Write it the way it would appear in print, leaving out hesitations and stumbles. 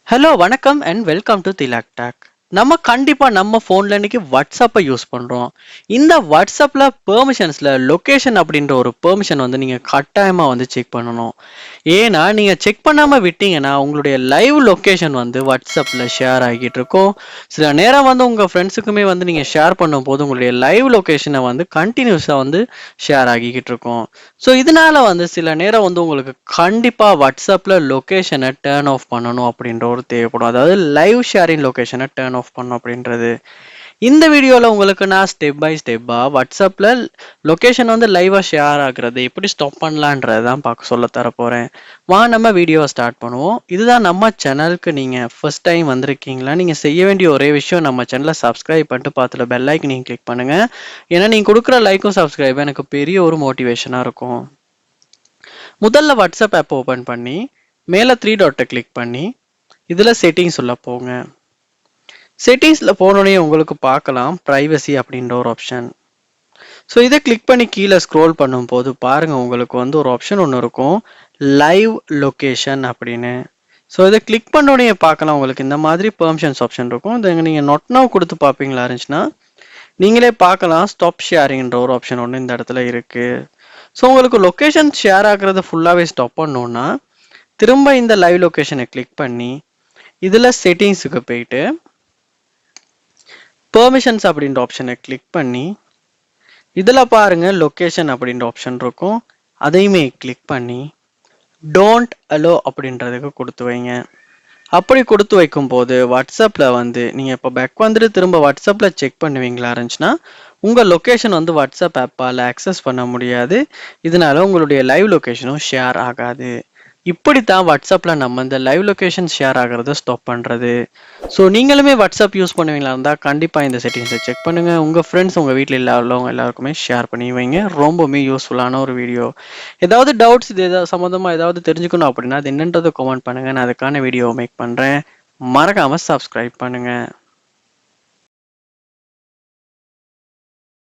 Hello வணக்கம் and welcome to Thilak talk. நம்ம கண்டிப்பா நம்ம போன்ல இன்னைக்கு வாட்ஸ்அப்பை யூஸ் பண்றோம். இந்த வாட்ஸ்அப்ல பெர்மிஷன்ஸ்ல லொகேஷன் அப்படின்ற ஒரு பெர்மிஷன் வந்து நீங்க கட்டாயமா வந்து செக் பண்ணணும். ஏன்னா நீங்க செக் பண்ணாம விட்டீங்கன்னா உங்களுடைய லைவ் லொகேஷன் வந்து வாட்ஸ்அப்ல ஷேர் ஆகிட்டு இருக்கும். சில நேரம் வந்து உங்க ஃப்ரெண்ட்ஸுக்குமே வந்து நீங்க ஷேர் பண்ணும்போது உங்களுடைய லைவ் லொகேஷனை வந்து கண்டினியூஸா வந்து ஷேர் ஆகிக்கிட்டு இருக்கும். ஸோ இதனால வந்து சில நேரம் வந்து உங்களுக்கு கண்டிப்பா வாட்ஸ்அப்ல லொகேஷனை டர்ன் ஆஃப் பண்ணணும் அப்படின்ற ஒரு தேவைப்படும். அதாவது லைவ் ஷேரிங் லொகேஷனை டர்ன் ஆஃப் பண்ணணும் அப்படின்றது. இந்த வீடியோல உங்களுக்கு நான் ஸ்டெப் பை ஸ்டெப்பா வாட்ஸ்அப்ல லொகேஷன் வந்து லைவா ஷேர் ஆகுறது எப்படி ஸ்டாப் பண்ணலான்றதான் பார்க்க சொல்ல தர போறேன். நம்ம வீடியோவை ஸ்டார்ட் பண்ணுவோம். இதுதான் நம்ம சேனலுக்கு நீங்க ஃபர்ஸ்ட் டைம் வந்திருக்கீங்களா, நீங்க செய்ய வேண்டிய ஒரே விஷயம் நம்ம சேனலை சப்ஸ்கிரைப் பண்ணிட்டு பார்த்துல பெல் ஐக்கன் நீங்க கிளிக் பண்ணுங்க. ஏன்னா நீங்க கொடுக்குற லைக்கும் சப்ஸ்கிரைபும் எனக்கு பெரிய ஒரு மோட்டிவேஷனா இருக்கும். முதல்ல வாட்ஸ்அப் ஆப் ஓபன் பண்ணி மேல த்ரீ டாட்டை கிளிக் பண்ணி இதுல செட்டிங்ஸ் உள்ள போங்க. செட்டிங்ஸ்ல போனோடனே உங்களுக்கு பார்க்கலாம் பிரைவசி அப்படின்ற ஒரு ஆப்ஷன். ஸோ இதை கிளிக் பண்ணி கீழே ஸ்க்ரோல் பண்ணும்போது பாருங்க உங்களுக்கு வந்து ஒரு ஆப்ஷன் ஒன்று இருக்கும், லைவ் லொகேஷன் அப்படின்னு. ஸோ இதை கிளிக் பண்ணோடனே பார்க்கலாம் உங்களுக்கு இந்த மாதிரி பெர்மிஷன்ஸ் ஆப்ஷன் இருக்கும். இதை நீங்கள் நொட் நவ் கொடுத்து பார்ப்பீங்களா இருந்துச்சுன்னா நீங்களே பார்க்கலாம் ஸ்டாப் ஷேரிங்ன்ற ஒரு ஆப்ஷன் ஒன்று இந்த இடத்துல இருக்கு. ஸோ உங்களுக்கு லொகேஷன் ஷேர் ஆகுறத ஃபுல்லாகவே ஸ்டாப் பண்ணோன்னா திரும்ப இந்த லைவ் லொகேஷனை கிளிக் பண்ணி இதில் செட்டிங்ஸுக்கு போயிட்டு பெர்மிஷன்ஸ் அப்படின்ற ஆப்ஷனை கிளிக் பண்ணி இதில் பாருங்க லொகேஷன் அப்படின்ற ஆப்ஷன் இருக்கும், அதையுமே கிளிக் பண்ணி டோன்ட் அலோ அப்படின்றதுக்கு கொடுத்து வைங்க. அப்படி கொடுத்து வைக்கும் போது வாட்ஸ்அப்ல வந்து நீங்க இப்போ பேக் வந்துட்டு திரும்ப வாட்ஸ்அப்ல செக் பண்ணுவீங்களா இருந்துச்சுன்னா உங்க லொகேஷன் வந்து வாட்ஸ்அப் ஆப்பால் ஆக்சஸ் பண்ண முடியாது. இதனால உங்களுடைய லைவ் லொகேஷனும் ஷேர் ஆகாது. இப்படித்தான் வாட்ஸ்அப்ல நம்ம இந்த லைவ் லொகேஷன் ஷேர் ஆகிறத ஸ்டாப் பண்றது. ஸோ நீங்களுமே வாட்ஸ்அப் யூஸ் பண்ணுவீங்களா இருந்தால் கண்டிப்பா இந்த செட்டிங்ஸை செக் பண்ணுங்க. உங்க ஃப்ரெண்ட்ஸ் உங்க வீட்டில் உள்ளவங்க எல்லாருக்குமே ஷேர் பண்ணி வைங்க. ரொம்பவுமே யூஸ்ஃபுல்லான ஒரு வீடியோ. ஏதாவது டவுட்ஸ் இது ஏதாவது சம்மந்தமா ஏதாவது தெரிஞ்சுக்கணும் அப்படின்னா அது என்னன்றதை கமெண்ட் பண்ணுங்க, நான் அதுக்கான வீடியோ மேக் பண்றேன். மறக்காம சப்ஸ்கிரைப் பண்ணுங்க.